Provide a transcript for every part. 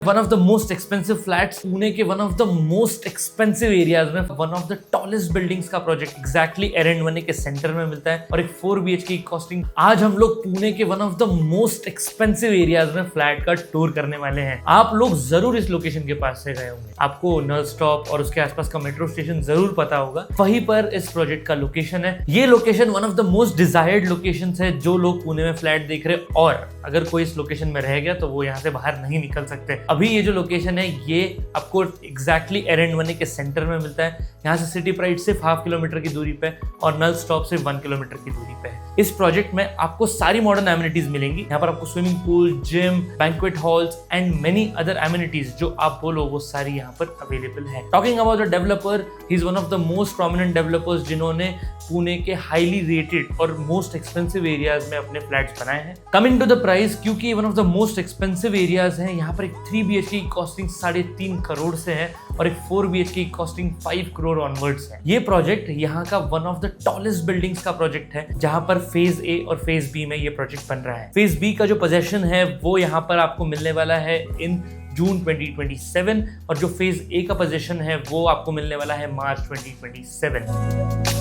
One of the most expensive flats Pune के one of the most expensive areas में one of the tallest buildings का project exactly Erandwane के centre में मिलता है और एक 4 BHK की कॉस्टिंग। आज हम लोग पुणे के one of the most expensive areas में फ्लैट का टूर करने वाले हैं। आप लोग जरूर इस लोकेशन के पास से गए होंगे, आपको नल स्टॉप और उसके आसपास का मेट्रो स्टेशन जरूर पता होगा। वहीं पर इस प्रोजेक्ट का लोकेशन है। ये location one of the most desired location है जो लोग पुणे में फ्लैट देख रहे हैं, और अगर कोई इस लोकेशन में रह गया तो वो यहाँ से बाहर नहीं निकल सकते। अभी ये जो लोकेशन है ये आपको एग्जैक्टली एरंडवने के सेंटर में मिलता है। यहाँ से सिटी प्राइड सिर्फ 0.5 किलोमीटर की दूरी पे और नल स्टॉप से 1 किलोमीटर की दूरी पे है। इस प्रोजेक्ट में आपको सारी मॉडर्न एमिनिटीज मिलेंगी। यहाँ पर आपको swimming pool, gym, banquet halls and many other amenities जो आप बोलो वो सारी यहाँ पर अवेलेबल है। Talking about the developer, he is one of the most prominent developers जिन्होंने पुणे के हाईली रेटेड और मोस्ट एक्सपेंसिव एरियाज में अपने फ्लैट्स बनाए हैं। कमिंग टू द प्राइस, क्योंकि one of the most expensive areas हैं, यहाँ पर एक 3 BHK की कॉस्टिंग 3.5 करोड़ से है और एक 4 BHK की कॉस्टिंग 5 करोड़ ऑनवर्ड्स है। ये प्रोजेक्ट यहाँ का one of the tallest buildings का प्रोजेक्ट है, जहाँ पर फेज ए और फेज बी में ये प्रोजेक्ट बन रहा है। फेज बी का जो पोजेशन है वो यहाँ पर आपको मिलने वाला है इन जून 2027 और जो फेज ए का पोजीशन है वो आपको मिलने वाला है मार्च 2027।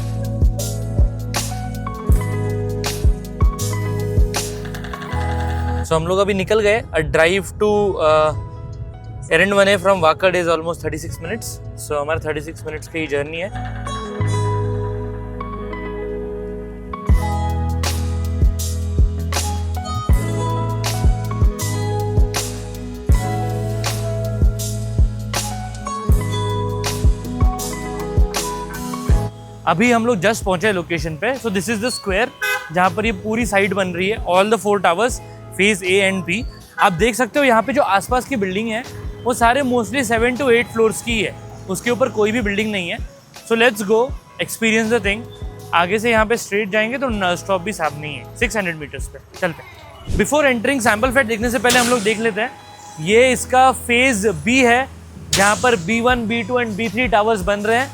So, हम लोग अभी निकल गए। A drive to Erandwane from Wakad is almost 36 minutes. So हमारा 36 मिनट्स की जर्नी है। अभी हम लोग जस्ट पहुंचे लोकेशन पे। So this is the square जहां पर ये पूरी साइड बन रही है, all the 4 towers, phase A and B. आप देख सकते हो यहाँ पे जो आसपास की बिल्डिंग है वो सारे मोस्टली 7 to 8 फ्लोर्स की है, उसके ऊपर कोई भी बिल्डिंग नहीं है। So let's go experience the thing. आगे से यहाँ पे स्ट्रेट जाएंगे तो नल स्टॉप भी सामने ही है 600 मीटर्स पे। चलते। बिफोर एंटरिंग सैंपल फ्लैट देखने से पहले हम लोग देख लेते हैं, ये इसका फेज बी है जहाँ पर B1, B2 and B3 towers बन रहे हैं।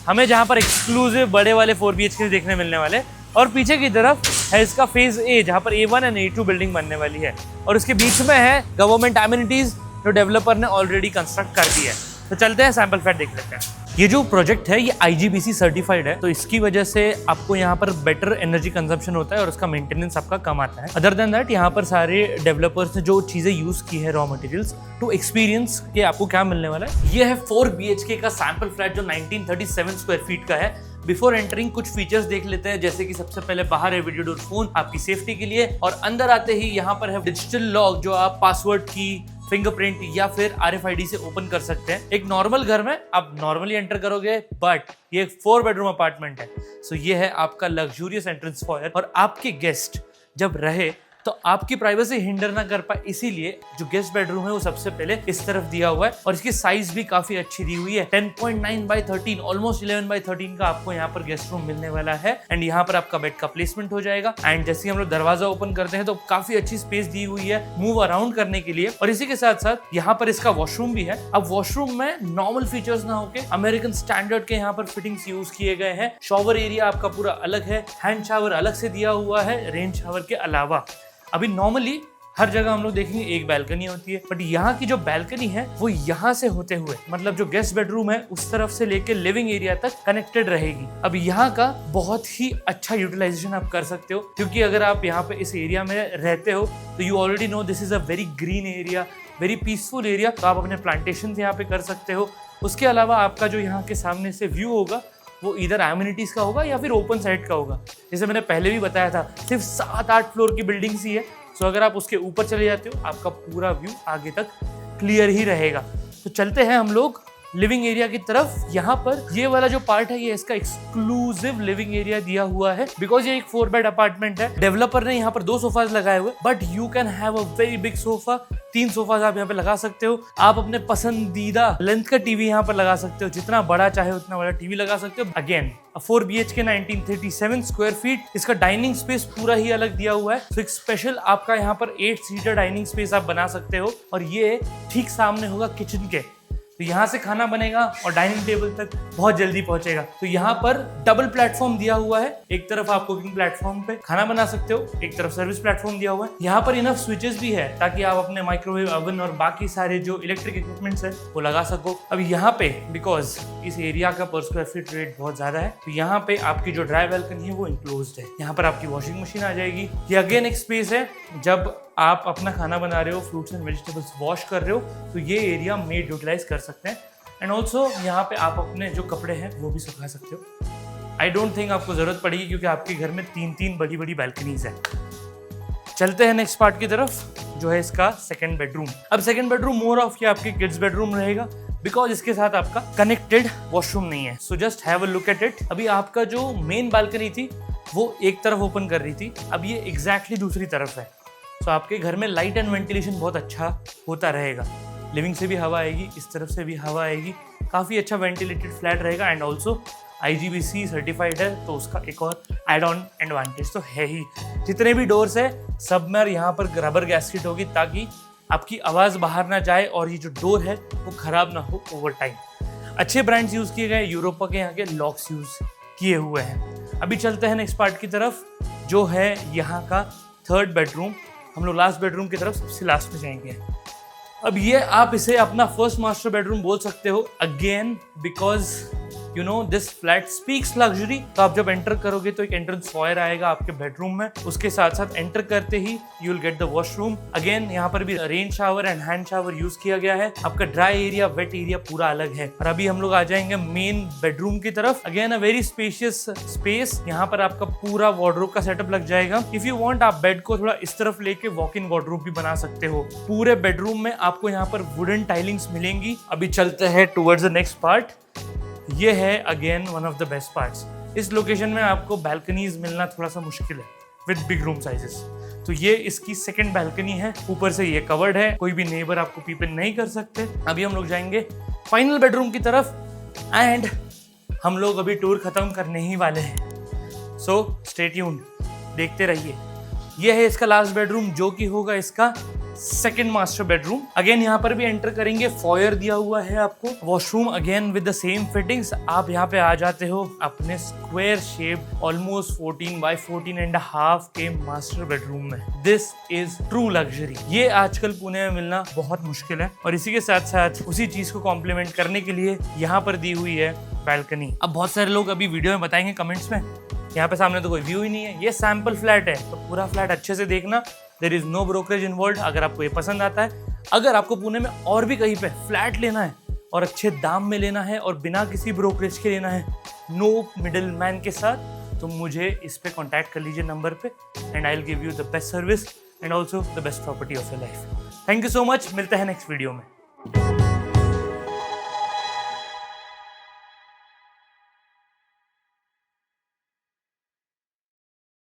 हमें जहाँ पर एक्सक्लूसिव बड़े वाले 4 BHK देखने मिलने वाले, और पीछे की तरफ है इसका फेज ए जहाँ पर A1 एंड A2 बिल्डिंग बनने वाली है, और उसके बीच में है गवर्नमेंट एमिनिटीज जो डेवलपर ने ऑलरेडी कंस्ट्रक्ट कर दी है। तो चलते हैं सैंपल फ्लैट देख लेते हैं। ये जो प्रोजेक्ट है ये IGBC सर्टिफाइड है, तो इसकी वजह से आपको यहाँ पर बेटर एनर्जी कंजम्पशन होता है और उसका मेंटेनेंस आपका कम आता है। अदर देन दैट यहाँ पर सारे डेवलपर्स ने जो चीजें यूज की है रॉ मटेरियल्स टू एक्सपीरियंस के आपको क्या मिलने वाला है। ये है 4 BHK का सैंपल फ्लैट जो 1937 स्क्वायर फीट का है। बिफोर एंटरिंग कुछ फीचर्स देख लेते हैं, जैसे कि सबसे पहले बाहर है वीडियो डोर फोन आपकी सेफ्टी के लिए, और अंदर आते ही यहाँ पर है डिजिटल लॉक जो आप पासवर्ड की, फिंगरप्रिंट या फिर RFID से ओपन कर सकते हैं। एक नॉर्मल घर में आप नॉर्मली एंटर करोगे, बट ये एक 4 बेडरूम अपार्टमेंट है। सो ये है आपका लग्जूरियस एंट्रेंस फॉयर, और आपके गेस्ट जब रहे तो आपकी प्राइवेसी हिंडर ना कर पाए, इसीलिए जो गेस्ट बेडरूम है वो सबसे पहले इस तरफ दिया हुआ है, और इसकी साइज भी काफी अच्छी दी हुई है। 10.9 by 13 ऑलमोस्ट 11 by 13 का आपको यहाँ पर गेस्ट रूम मिलने वाला है। एंड यहाँ पर आपका बेड का प्लेसमेंट हो जाएगा। एंड जैसे हम लोग दरवाजा ओपन करते हैं तो काफी अच्छी स्पेस दी हुई है मूव अराउंड करने के लिए, और इसी के साथ साथ यहाँ पर इसका वॉशरूम भी है। अब वॉशरूम में नॉर्मल फीचर्स ना होके अमेरिकन स्टैंडर्ड के यहाँ पर फिटिंग्स यूज किए गए हैं। शॉवर एरिया आपका पूरा अलग है, हैंड शावर अलग से दिया हुआ है रेन शावर के अलावा। अभी नॉर्मली हर जगह हम लोग देखेंगे एक बैल्कनी होती है, बट यहाँ की जो बैल्कनी है वो यहाँ से होते हुए, मतलब जो गेस्ट बेडरूम है उस तरफ से लेके लिविंग एरिया तक कनेक्टेड रहेगी। अब यहाँ का बहुत ही अच्छा यूटिलाइजेशन आप कर सकते हो, क्योंकि अगर आप यहाँ पे इस एरिया में रहते हो तो you already know this is a very green area, very peaceful area. तो आप अपने प्लांटेशन यहाँ पे कर सकते हो। उसके अलावा आपका जो यहाँ के सामने से व्यू होगा वो इधर एमिनिटीज का होगा या फिर ओपन साइड का होगा। जैसे मैंने पहले भी बताया था, सिर्फ 7-8 फ्लोर की बिल्डिंग सी है। सो अगर आप उसके ऊपर चले जाते हो आपका पूरा व्यू आगे तक क्लियर ही रहेगा। तो चलते हैं हम लोग लिविंग एरिया की तरफ। यहाँ पर ये वाला जो पार्ट है ये इसका एक्सक्लूसिव लिविंग एरिया दिया हुआ है, बिकॉज ये एक 4 बेड अपार्टमेंट है। डेवलपर ने यहाँ पर 2 सोफाज लगाए हुए, but you can have a very big sofa. 3 sofas आप यहाँ पे लगा सकते हो। आप अपने पसंदीदा लेंथ का टीवी यहाँ पर लगा सकते हो, जितना बड़ा चाहे उतना बड़ा टीवी लगा सकते हो। Again 4 BHK 1937 square feet. इसका डाइनिंग स्पेस पूरा ही अलग दिया हुआ है। तो एक स्पेशल आपका यहाँ पर 8 सीटर डाइनिंग स्पेस आप बना सकते हो, और ये ठीक सामने होगा किचन के। तो यहाँ से खाना बनेगा और डाइनिंग टेबल तक बहुत जल्दी पहुंचेगा। तो यहाँ पर डबल प्लेटफॉर्म दिया हुआ है, एक तरफ आप कुकिंग प्लेटफॉर्म पे खाना बना सकते हो, एक तरफ सर्विस प्लेटफॉर्म दिया हुआ है। यहाँ पर इनफ स्विचेस भी है ताकि आप अपने माइक्रोवेव ओवन और बाकी सारे जो इलेक्ट्रिक इक्विपमेंट्स है वो लगा सको। अब यहाँ पे बिकॉज इस एरिया का पर स्क्वायर फीट रेट बहुत ज्यादा है, तो यहाँ पे आपकी जो ड्राई बैल्कनी है वो इंक्लोज्ड है। यहाँ पर आपकी वॉशिंग मशीन आ जाएगी। ये अगेन एक स्पेस है, जब आप अपना खाना बना रहे हो, फ्रूट्स एंड वेजिटेबल्स वॉश कर रहे हो, तो ये एरिया मेड यूटिलाइज कर सकते हैं। एंड ऑल्सो यहाँ पे आप अपने जो कपड़े हैं वो भी सुखा सकते हो। आई डोंट थिंक आपको जरूरत पड़ेगी क्योंकि आपके घर में 3 बड़ी बड़ी बैल्कनीज है। चलते हैं नेक्स्ट पार्ट की तरफ, जो है इसका सेकंड बेडरूम। अब सेकंड बेडरूम मोर ऑफ ये आपके किड्स बेडरूम रहेगा, बिकॉज इसके साथ आपका कनेक्टेड वॉशरूम नहीं है। So just have a look at it. अभी आपका जो मेन बालकनी थी वो एक तरफ ओपन कर रही थी, अब ये एग्जैक्टली दूसरी तरफ है। सो आपके घर में लाइट एंड वेंटिलेशन बहुत अच्छा होता रहेगा। लिविंग से भी हवा आएगी, इस तरफ से भी हवा आएगी, काफ़ी अच्छा वेंटिलेटेड फ्लैट रहेगा। एंड ऑल्सो IGBC सर्टिफाइड है, तो उसका एक और एड ऑन एडवांटेज तो है ही। जितने भी डोर्स है सब में यहाँ पर रबर गैस्केट होगी ताकि आपकी आवाज़ बाहर ना जाए और ये जो डोर है वो ख़राब ना हो ओवर टाइम। अच्छे ब्रांड्स यूज़ किए गए, यूरोपा के यहाँ के लॉक्स यूज़ किए हुए हैं। अभी चलते हैं नेक्स्ट पार्ट की तरफ, जो है यहाँ का थर्ड बेडरूम। हम लोग लास्ट बेडरूम की तरफ सबसे लास्ट में जाएंगे। अब ये आप इसे अपना फर्स्ट मास्टर बेडरूम बोल सकते हो, again because you know this flat speaks luxury. तो आप जब एंटर करोगे तो एक एंट्रेंस फॉयर आएगा आपके बेडरूम में, उसके साथ साथ एंटर करते ही you will get the washroom. Again यहाँ पर भी rain shower and hand shower use किया गया है। आपका ड्राई एरिया वेट एरिया पूरा अलग है। और अभी हम लोग आ जाएंगे मेन बेडरूम की तरफ। Again a very spacious space. यहाँ पर आपका पूरा वार्डरोब का सेटअप लग जाएगा। इफ यू वांट आप बेड को थोड़ा इस तरफ लेके वॉक इन वार्डरोब भी बना सकते हो। पूरे बेडरूम में आपको यहाँ पर वुडन टाइलिंग्स मिलेंगी। अभी चलते हैं टुवर्ड्स द नेक्स्ट पार्ट। ये है again one of the best parts. इस लोकेशन में आपको बैल्कनीज मिलना थोड़ा सा मुश्किल है विद बिग रूम साइजेस। तो ये इसकी सेकंड बैल्कनी है, ऊपर से ये कवर्ड है, कोई भी नेबर आपको पीपल नहीं कर सकते। अभी हम लोग जाएंगे फाइनल बेडरूम की तरफ एंड हम लोग अभी टूर खत्म करने ही वाले हैं। सो स्टे ट्यून्ड, देखते रहिए। ये है इसका लास्ट बेडरूम, जो कि होगा इसका सेकेंड मास्टर बेडरूम। अगेन यहाँ पर भी एंटर करेंगे, फॉयर दिया हुआ है आपको, washroom again with the same fittings. आप यहाँ पे आ जाते हो अपने स्क्वायर शेप ऑलमोस्ट 14 by 14.5 के मास्टर बेडरूम में। This is true luxury. ये आजकल पुणे में मिलना बहुत मुश्किल है और इसी के साथ साथ उसी चीज को कॉम्प्लीमेंट करने के लिए यहाँ पर दी हुई है बैल्कनी। अब बहुत सारे लोग अभी वीडियो में बताएंगे कमेंट्स में, यहाँ पे सामने तो कोई व्यू ही नहीं है, ये सैंपल फ्लैट है। तो पूरा फ्लैट अच्छे से देखना, there is no brokerage involve. अगर आपको ये पसंद आता है, अगर आपको पुणे में और भी कहीं पे फ्लैट लेना है और अच्छे दाम में लेना है और बिना किसी ब्रोकरेज के लेना है, नो मिडिल मैन के साथ, तो मुझे इस पे कॉन्टैक्ट कर लीजिए नंबर पे and I will give you the best service and also the best property of your life. Thank you so much, मिलते हैं नेक्स्ट वीडियो में।